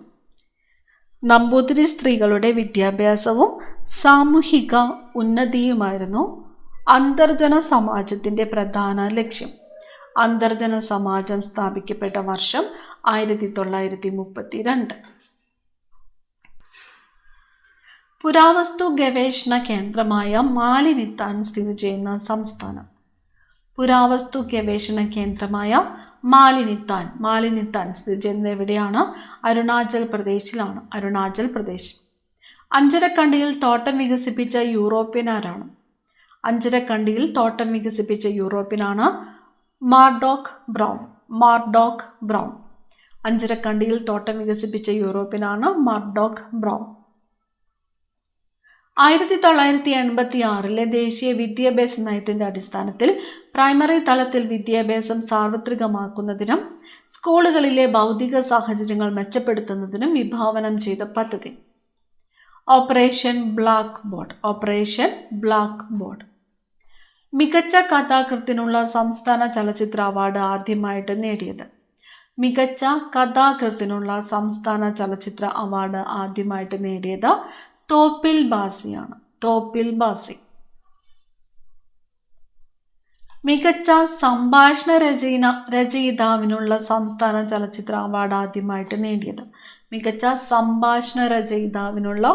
നമ്പൂതിരി സ്ത്രീകളുടെ വിദ്യാഭ്യാസവും സാമൂഹിക ഉന്നതിയുമായിരുന്നു അന്തർജന സമാജത്തിൻ്റെ പ്രധാന ലക്ഷ്യം. അന്തർജന സമാജം സ്ഥാപിക്കപ്പെട്ട വർഷം 1932. പുരാവസ്തു ഗവേഷണ കേന്ദ്രമായ മാലിനിത്താൻ സ്ഥിതി ചെയ്യുന്ന സംസ്ഥാനം. പുരാവസ്തു ഗവേഷണ കേന്ദ്രമായ മാലിനിത്താൻ സ്ഥിതി ചെയ്യുന്നത് എവിടെയാണ്? അരുണാചൽ പ്രദേശിലാണ്. അരുണാചൽ പ്രദേശ്. അഞ്ചരക്കണ്ടിയിൽ തോട്ടം വികസിപ്പിച്ച യൂറോപ്യൻ ആരാണ്? അഞ്ചരക്കണ്ടിയിൽ തോട്ടം വികസിപ്പിച്ച യൂറോപ്യനാണ് മാർഡോക്ക് ബ്രൗൺ. മാർഡോക്ക് ബ്രൗൺ. അഞ്ചരക്കണ്ടിയിൽ തോട്ടം വികസിപ്പിച്ച യൂറോപ്യനാണ് മാർഡോക്ക് ബ്രൗൺ. 1986 ദേശീയ വിദ്യാഭ്യാസ നയത്തിൻ്റെ അടിസ്ഥാനത്തിൽ പ്രൈമറി തലത്തിൽ വിദ്യാഭ്യാസം സാർവത്രികമാക്കുന്നതിനും സ്കൂളുകളിലെ ഭൗതിക സാഹചര്യങ്ങൾ മെച്ചപ്പെടുത്തുന്നതിനും വിഭാവനം ചെയ്ത പദ്ധതി operation black board. Operation black board. മികച്ച കഥാകൃത്തിനുള്ള സംസ്ഥാന ചലച്ചിത്ര അവാർഡ് ആദ്യമായിട്ട് നേടിയത്. മികച്ച കഥാകൃത്തിനുള്ള സംസ്ഥാന ചലച്ചിത്ര അവാർഡ് ആദ്യമായിട്ട് നേടിയത് തോപ്പിൽ ബാസിയാണ്. തോപ്പിൽ ബാസി. മികച്ച സംഭാഷണ രചയിതാവിനുള്ള സംസ്ഥാന ചലച്ചിത്ര അവാർഡ് ആദ്യമായിട്ട് നേടിയത്. മികച്ച സംഭാഷണ രചയിതാവിനുള്ള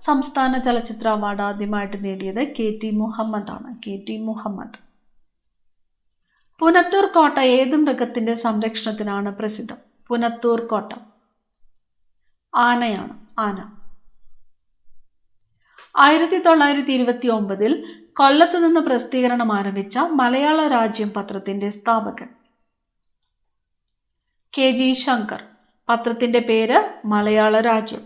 സംസ്ഥാന ചലച്ചിത്ര അവാർഡ് ആദ്യമായിട്ട് നേടിയത് KT മുഹമ്മദ് ആണ്. KT മുഹമ്മദ്. പുനത്തൂർ കോട്ട ഏത് മൃഗത്തിൻ്റെ സംരക്ഷണത്തിനാണ് പ്രസിദ്ധം? പുനത്തൂർ കോട്ട ആനയാണ്. ആന. 1929 കൊല്ലത്ത് നിന്ന് പ്രസിദ്ധീകരണം ആരംഭിച്ച മലയാള രാജ്യം പത്രത്തിൻ്റെ സ്ഥാപകൻ KG ശങ്കർ. പത്രത്തിൻ്റെ പേര് മലയാള രാജ്യം.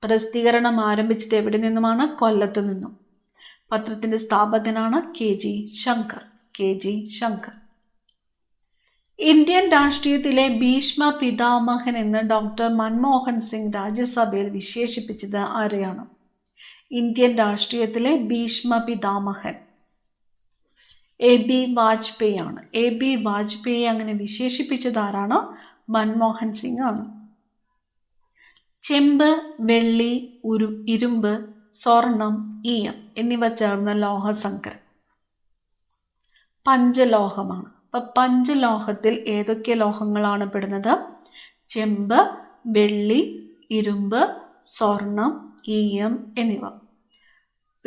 പ്രസിദ്ധീകരണം ആരംഭിച്ചത് എവിടെ നിന്നുമാണ്? കൊല്ലത്ത് നിന്നും. പത്രത്തിൻ്റെ സ്ഥാപകനാണ് KG Shankar. KG Shankar. Indian രാഷ്ട്രീയത്തിലെ ഭീഷ്മ പിതാമഹൻ എന്ന് ഡോക്ടർ മൻമോഹൻ സിംഗ് രാജ്യസഭയിൽ വിശേഷിപ്പിച്ചത് ആരെയാണ്? ഇന്ത്യൻ രാഷ്ട്രീയത്തിലെ ഭീഷ്മ പിതാമഹൻ AB വാജ്പേയി ആണ്. AB വാജ്പേയി അങ്ങനെ വിശേഷിപ്പിച്ചത് ആരാണ്? മൻമോഹൻ സിംഗ് ആണ്. ചെമ്പ്, വെള്ളി, ഇരുമ്പ്, സ്വർണം, ഈയം എന്നിവ ചേർന്ന ലോഹസങ്കരം പഞ്ചലോഹമാണ്. അപ്പം പഞ്ചലോഹത്തിൽ ഏതൊക്കെ ലോഹങ്ങളാണ് പെടുന്നത്? ചെമ്പ്, വെള്ളി, ഇരുമ്പ്, സ്വർണം, ഈയം എന്നിവ.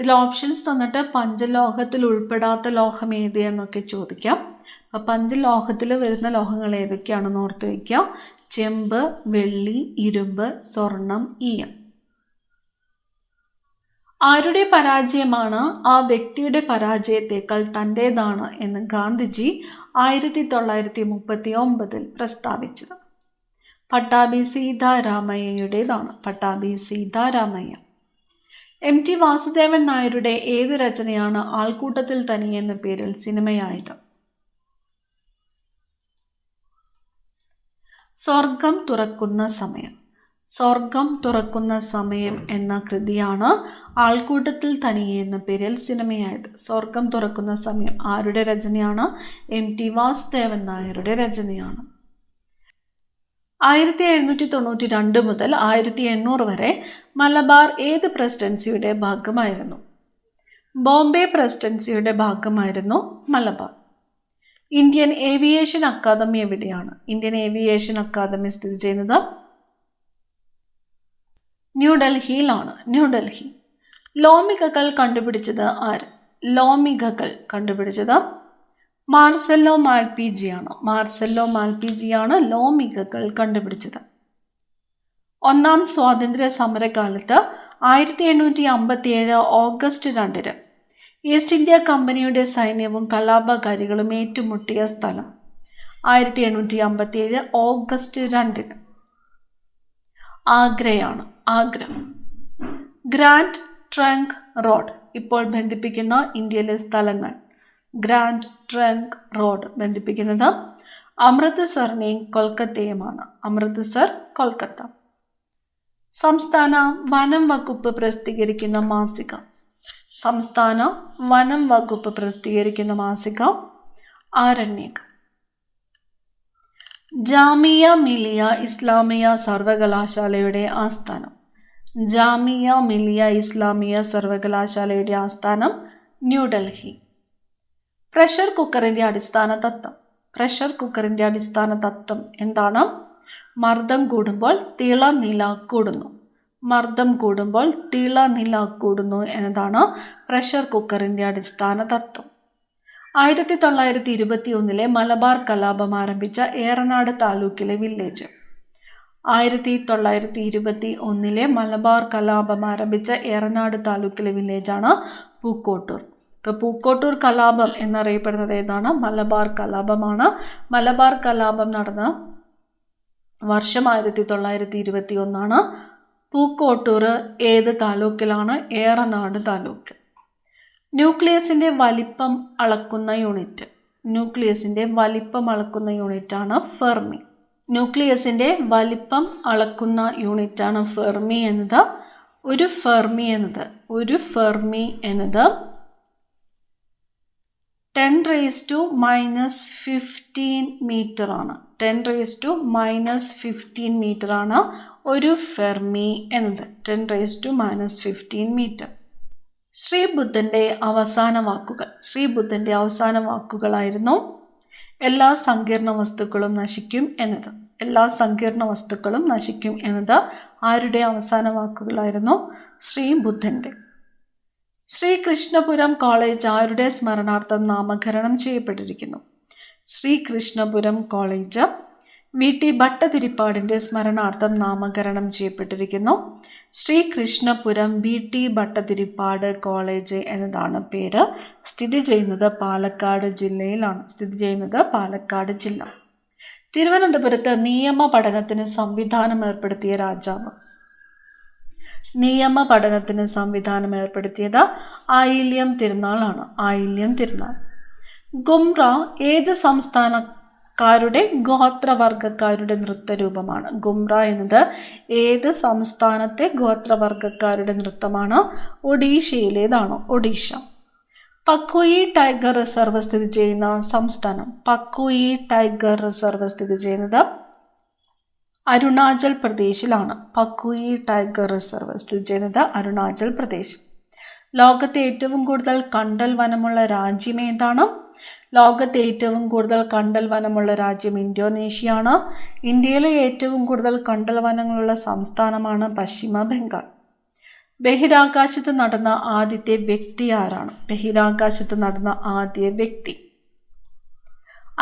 ഇതിൽ ഓപ്ഷൻസ് തന്നിട്ട് പഞ്ചലോഹത്തിൽ ഉൾപ്പെടാത്ത ലോഹം ഏത് എന്നൊക്കെ ചോദിക്കാം. അപ്പോൾ പഞ്ചലോഹത്തിൽ വരുന്ന ലോഹങ്ങൾ ഏതൊക്കെയാണെന്ന് ഓർത്ത് വയ്ക്കുക. ചെമ്പ്, വെള്ളി, ഇരുമ്പ്, സ്വർണം, ഈയം. ആരുടെ പരാജയമാണ് ആ വ്യക്തിയുടെ പരാജയത്തേക്കാൾ തൻ്റേതാണ് എന്ന് ഗാന്ധിജി 1939 പ്രസ്താവിച്ചത്? പട്ടാഭി സീതാരാമയ്യയുടേതാണ്. പട്ടാഭി സീതാരാമയ്യ. MT വാസുദേവൻ നായരുടെ ഏത് രചനയാണ് ആൾക്കൂട്ടത്തിൽ തനിയെ എന്ന പേരിൽ സിനിമയായത്? സ്വർഗം തുറക്കുന്ന സമയം. സ്വർഗം തുറക്കുന്ന സമയം എന്ന കൃതിയാണ് ആൾക്കൂട്ടത്തിൽ തനിയെ എന്ന പേരിൽ സിനിമയായത്. സ്വർഗം തുറക്കുന്ന സമയം ആരുടെ രചനയാണ്? MT വാസുദേവൻ നായരുടെ രചനയാണ്. 1792 മുതൽ 1800 വരെ മലബാർ ഏത് പ്രസിഡൻസിയുടെ ഭാഗമായിരുന്നു? ബോംബെ പ്രസിഡൻസിയുടെ ഭാഗമായിരുന്നു മലബാർ. ഇന്ത്യൻ ഏവിയേഷൻ അക്കാദമി എവിടെയാണ്? ഇന്ത്യൻ ഏവിയേഷൻ അക്കാദമി സ്ഥിതി ചെയ്യുന്നത് ന്യൂഡൽഹിയിലാണ്. ന്യൂഡൽഹി. ലോമികകൾ കണ്ടുപിടിച്ചത് ആര്? ലോമികകൾ കണ്ടുപിടിച്ചത് മാർസെല്ലോ മാൽപിജിയാണ്. മാർസെല്ലോ മാൽപിജിയാണ് ലോമികകൾ കണ്ടുപിടിച്ചത്. ഒന്നാം സ്വാതന്ത്ര്യ സമരകാലത്ത് 1857 ഓഗസ്റ്റ് 2 ഈസ്റ്റ് ഇന്ത്യ കമ്പനിയുടെ സൈന്യവും കലാപകാരികളും ഏറ്റുമുട്ടിയ സ്ഥലം? 1857 ഓഗസ്റ്റ് 2 ആഗ്രയാണ്. ആഗ്ര. ഗ്രാൻഡ് ട്രങ്ക് റോഡ് ഇപ്പോൾ ബന്ധിപ്പിക്കുന്ന ഇന്ത്യയിലെ സ്ഥലങ്ങൾ? ഗ്രാൻഡ് ട്രങ്ക് റോഡ് ബന്ധിപ്പിക്കുന്നത് അമൃത്സറിനെയും കൊൽക്കത്തയുമാണ്. അമൃത്സർ, കൊൽക്കത്ത. സംസ്ഥാന വനം വകുപ്പ് പ്രസിദ്ധീകരിക്കുന്ന മാസിക? സംസ്ഥാന വനം വകുപ്പ് പ്രസിദ്ധീകരിക്കുന്ന മാസിക ആരണ്യക്. ജാമിയ മിലിയ ഇസ്ലാമിയ സർവകലാശാലയുടെ ആസ്ഥാനം? ജാമിയ മിലിയ ഇസ്ലാമിയ സർവകലാശാലയുടെ ആസ്ഥാനം ന്യൂഡൽഹി. പ്രഷർ കുക്കറിൻ്റെ അടിസ്ഥാന തത്വം? പ്രഷർ കുക്കറിൻ്റെ അടിസ്ഥാന തത്വം എന്താണ്? മർദ്ദം കൂടുമ്പോൾ തിളനില കൂടുന്നു. മർദ്ദം കൂടുമ്പോൾ തിളനില കൂടുന്നു എന്നതാണ് പ്രഷർ കുക്കറിൻ്റെ അടിസ്ഥാന തത്വം. 1921 മലബാർ കലാപം ആരംഭിച്ച ഏറനാട് താലൂക്കിലെ വില്ലേജ്? 1921 മലബാർ കലാപം ആരംഭിച്ച ഏറനാട് താലൂക്കിലെ വില്ലേജാണ് പൂക്കോട്ടൂർ. ഇപ്പോൾ പൂക്കോട്ടൂർ കലാപം എന്നറിയപ്പെടുന്നത് ഏതാണ്? മലബാർ കലാപമാണ്. മലബാർ കലാപം നടന്ന വർഷം 1921. പൂക്കോട്ടൂർ ഏത് താലൂക്കിലാണ്? ഏറനാട് താലൂക്ക്. ന്യൂക്ലിയസിൻ്റെ വലിപ്പം അളക്കുന്ന യൂണിറ്റ്? ന്യൂക്ലിയസിൻ്റെ വലിപ്പം അളക്കുന്ന യൂണിറ്റാണ് ഫെർമി. ന്യൂക്ലിയസിൻ്റെ വലിപ്പം അളക്കുന്ന യൂണിറ്റാണ് ഫെർമി എന്നത്. ഒരു ഫെർമി എന്നത് 10⁻⁻15 മീറ്റർ ആണ്. 10⁻⁻15 മീറ്റർ ആണ് ഒരു ഫെർമി എന്നത്. 10⁻⁻15 മീറ്റർ. ശ്രീബുദ്ധൻ്റെ അവസാന വാക്കുകൾ? ശ്രീബുദ്ധൻ്റെ അവസാന വാക്കുകളായിരുന്നു എല്ലാ സങ്കീർണ വസ്തുക്കളും നശിക്കും എന്നത്. എല്ലാ സങ്കീർണ വസ്തുക്കളും നശിക്കും എന്നത് ആരുടെ അവസാന വാക്കുകളായിരുന്നു? ശ്രീബുദ്ധൻ്റെ. ശ്രീകൃഷ്ണപുരം കോളേജ് ആരുടെ സ്മരണാർത്ഥം നാമകരണം ചെയ്യപ്പെട്ടിരിക്കുന്നു? ശ്രീകൃഷ്ണപുരം കോളേജ് VT ഭട്ടതിരിപ്പാടിൻ്റെ സ്മരണാർത്ഥം നാമകരണം ചെയ്യപ്പെട്ടിരിക്കുന്നു. ശ്രീകൃഷ്ണപുരം VT ഭട്ടതിരിപ്പാട് കോളേജ് എന്നതാണ് പേര്. സ്ഥിതി ചെയ്യുന്നത് പാലക്കാട് ജില്ലയിലാണ്. പാലക്കാട് ജില്ല. തിരുവനന്തപുരത്ത് നിയമ പഠനത്തിന് സംവിധാനം ഏർപ്പെടുത്തിയ രാജാവ്? നിയമ പഠനത്തിന് സംവിധാനം ഏർപ്പെടുത്തിയത് ആയില്യം തിരുനാളാണ്. ആയില്യം തിരുനാൾ. ഗുംറ ഏത് സംസ്ഥാനക്കാരുടെ ഗോത്രവർഗക്കാരുടെ നൃത്തരൂപമാണ്? ഗുംറ എന്നത് ഏത് സംസ്ഥാനത്തെ ഗോത്രവർഗക്കാരുടെ നൃത്തമാണ്? ഒഡീഷയിലേതാണ്. ഒഡീഷ. പക്കുയി ടൈഗർ റിസർവ് സ്ഥിതി ചെയ്യുന്ന സംസ്ഥാനം? പക്കുയി ടൈഗർ റിസർവ് സ്ഥിതി ചെയ്യുന്നത് അരുണാചൽ പ്രദേശിലാണ്. പക്കുയി ടൈഗർ റിസർവ് സ്ഥിതി ചെയ്യുന്നത് അരുണാചൽ പ്രദേശ്. ലോകത്തെ ഏറ്റവും കൂടുതൽ കണ്ടൽ വനമുള്ള രാജ്യം ഏതാണ്? ലോകത്തെ ഏറ്റവും കൂടുതൽ കണ്ടൽ വനമുള്ള രാജ്യം ഇന്തോനേഷ്യയാണ്. ഇന്ത്യയിലെ ഏറ്റവും കൂടുതൽ കണ്ടൽ വനങ്ങളുള്ള സംസ്ഥാനമാണ് പശ്ചിമ ബംഗാൾ. ബഹിരാകാശത്ത് നടന്ന ആദ്യത്തെ വ്യക്തി ആരാണ്? ബഹിരാകാശത്ത് നടന്ന ആദ്യ വ്യക്തി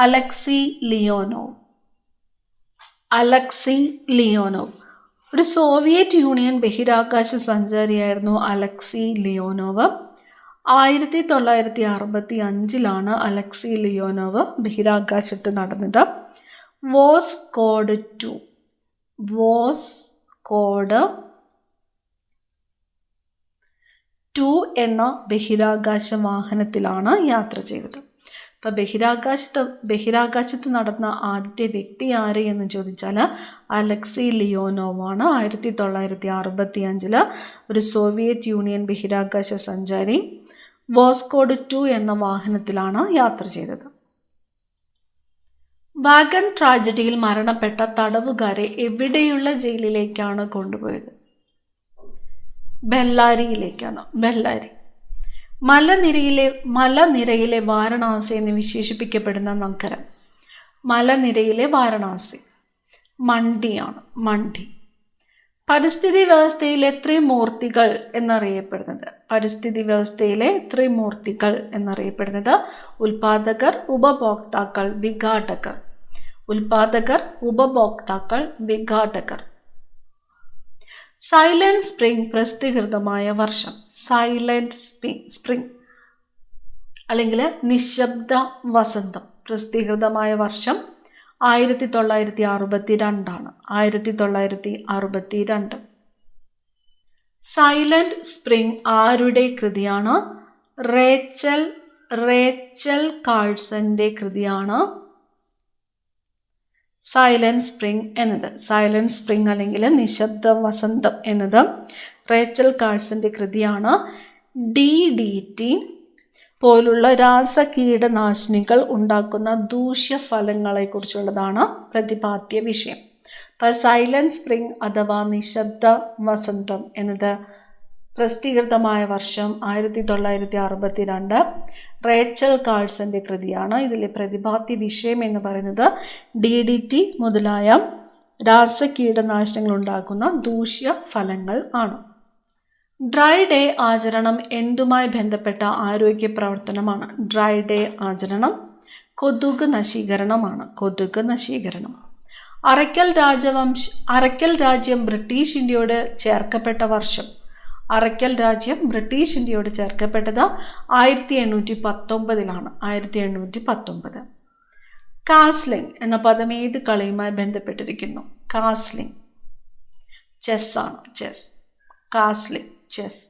അലക്സി ലിയോനോവ്. അലക്സി ലിയോനോവ് ഒരു സോവിയറ്റ് യൂണിയൻ ബഹിരാകാശ സഞ്ചാരിയായിരുന്നു അലക്സി ലിയോനോവ്. 1965 അലക്സി ലിയോനോവ് ബഹിരാകാശത്ത് നടന്നത്. വോസ്കോഡ് 2 എന്ന ബഹിരാകാശ വാഹനത്തിലാണ് യാത്ര ചെയ്തത്. അപ്പോൾ ബഹിരാകാശത്ത് നടന്ന ആദ്യത്തെ വ്യക്തി ആര് എന്ന് ചോദിച്ചാൽ അലക്സി ലിയോനോവാണ്. 1965 ഒരു സോവിയറ്റ് യൂണിയൻ ബഹിരാകാശ സഞ്ചാരി വോസ്കോഡ് 2 എന്ന വാഹനത്തിലാണ് യാത്ര ചെയ്തത്. വാഗൺ ട്രാജഡിയിൽ മരണപ്പെട്ട തടവുകാരെ എവിടെയുള്ള ജയിലിലേക്കാണ് കൊണ്ടുപോയത്? ബെല്ലാരിയിലേക്കാണ്. ബെല്ലാരി. മലനിരയിലെ വാരണാസി എന്ന് വിശേഷിപ്പിക്കപ്പെടുന്ന നഗരം. മലനിരയിലെ വാരണാസി മണ്ഡിയാണ്. മണ്ഡി. പരിസ്ഥിതി വ്യവസ്ഥയിലെ ത്രിമൂർത്തികൾ എന്നറിയപ്പെടുന്നത്. പരിസ്ഥിതി വ്യവസ്ഥയിലെ ത്രിമൂർത്തികൾ എന്നറിയപ്പെടുന്നത് ഉൽപാദകർ, ഉപഭോക്താക്കൾ, വിഘാടകർ. ഉൽപാദകർ, ഉപഭോക്താക്കൾ, വിഘാടകർ. സൈലന്റ് സ്പ്രിംഗ് പ്രസിദ്ധീകൃതമായ വർഷം. സൈലന്റ് സ്പ്രിംഗ് അല്ലെങ്കിൽ നിശബ്ദ വസന്തം പ്രസിദ്ധീകൃതമായ വർഷം 1962. 1962. സൈലന്റ് സ്പ്രിംഗ് ആരുടെ കൃതിയാണ്? റേച്ചൽ കാഴ്സന്റെ കൃതിയാണ് സൈലന്റ് സ്പ്രിംഗ് എന്നത്. സൈലന്റ് സ്പ്രിംഗ് അല്ലെങ്കിൽ നിശബ്ദ വസന്തം എന്നത് റേച്ചൽ കാഴ്സന്റെ കൃതിയാണ്. DDT പോലുള്ള രാസകീടനാശിനികൾ ഉണ്ടാക്കുന്ന ദൂഷ്യഫലങ്ങളെക്കുറിച്ചുള്ളതാണ് പ്രതിപാദ്യ വിഷയം. അപ്പോൾ സൈലന്റ് സ്പ്രിംഗ് അഥവാ നിശബ്ദ വസന്തം എന്നത് പ്രസിദ്ധീകൃതമായ വർഷം 1962. റേച്ചൽ കാഴ്സന്റെ കൃതിയാണ്. ഇതിലെ പ്രതിപാദ്യ വിഷയം എന്ന് പറയുന്നത് DDT മുതലായ രാസകീടനാശിനികൾ ഉണ്ടാക്കുന്ന ദൂഷ്യഫലങ്ങൾ ആണ്. ഡ്രൈ ഡേ ആചരണം എന്തുമായി ബന്ധപ്പെട്ട ആരോഗ്യ പ്രവർത്തനമാണ്? ഡ്രൈ ഡേ ആചരണം കൊതുക് നശീകരണമാണ്. കൊതുക് നശീകരണം. അറക്കൽ രാജ്യം ബ്രിട്ടീഷ് ഇന്ത്യയോട് ചേർക്കപ്പെട്ട വർഷം. അറക്കൽ രാജ്യം ബ്രിട്ടീഷ് ഇന്ത്യയോട് ചേർക്കപ്പെട്ടത് 1819. 1819. കാസ്ലിംഗ് എന്ന പദം ഏത് കളിയുമായി ബന്ധപ്പെട്ടിരിക്കുന്നു? കാസ്ലിംഗ് ചെസ്സാണ്. ചെസ്. Castling chess.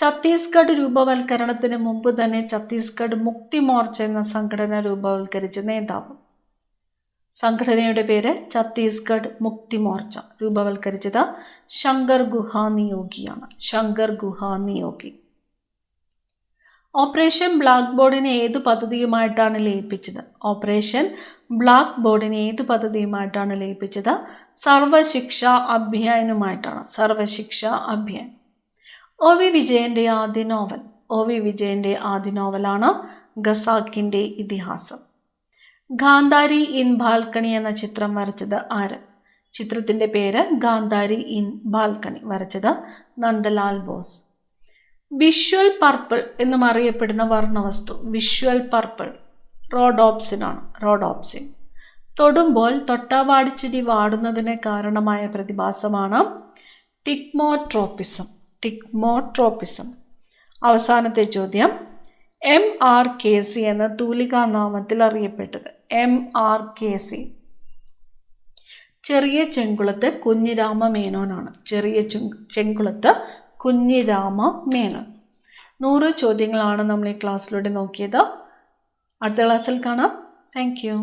ഛത്തീസ്ഗഡ് രൂപവൽക്കരണത്തിന് മുമ്പ് തന്നെ ഛത്തീസ്ഗഡ് മുക്തി മോർച്ച എന്ന സംഘടന രൂപവൽക്കരിച്ച നേതാവ്. സംഘടനയുടെ പേര് ഛത്തീസ്ഗഡ് മുക്തി മോർച്ച. രൂപവൽക്കരിച്ചത് ശങ്കർ ഗുഹ നിയോഗിയാണ്. ശങ്കർ ഗുഹ നിയോഗി. ഓപ്പറേഷൻ ബ്ലാക്ക് ബോർഡിനെ ഏതു പദ്ധതിയുമായിട്ടാണ് ലയിപ്പിച്ചത്? ഓപ്പറേഷൻ ബ്ലാക്ക് ബോർഡിനെ ഏതു പദ്ധതിയുമായിട്ടാണ് ലയിപ്പിച്ചത്? സർവശിക്ഷ അഭിയാനുമായിട്ടാണ്. സർവശിക്ഷ അഭിയാൻ. OV വിജയന്റെ ആദ്യ നോവൽ. OV വിജയന്റെ ആദ്യ നോവലാണ് ഖസാക്കിന്റെ ഇതിഹാസം. ഗാന്ധാരി ഇൻ ബാൽക്കണി എന്ന ചിത്രം വരച്ചത് ആര്? ചിത്രത്തിന്റെ പേര് ഗാന്ധാരി ഇൻ ബാൽക്കണി. വരച്ചത് നന്ദലാൽ ബോസ്. വിഷ്വൽ പർപ്പിൾ എന്നും അറിയപ്പെടുന്ന വർണ്ണവസ്തു. വിഷ്വൽ പർപ്പിൾ റോഡോപ്സിൻ ആണ്. റോഡോപ്സിൻ. തൊടുമ്പോൾ തൊട്ടാവാടിച്ചെടി വാടുന്നതിന് കാരണമായ പ്രതിഭാസമാണ് ടിക്മോട്രോപിസം. ടിക്മോട്രോപിസം. അവസാനത്തെ ചോദ്യം. MRKC എന്ന തൂലികാ നാമത്തിൽ അറിയപ്പെട്ടത്. MRKC ചെറിയ ചെങ്കുളത്ത് കുഞ്ഞിരാമ മേനോനാണ്. ചെറിയ ചെങ്കുളത്ത് കുഞ്ഞിരാമ മേനോൻ. 100 ചോദ്യങ്ങളാണ് നമ്മൾ ഈ ക്ലാസ്സിലൂടെ നോക്കിയത്. അടുത്ത ക്ലാസ്സിൽ കാണാം. Thank you.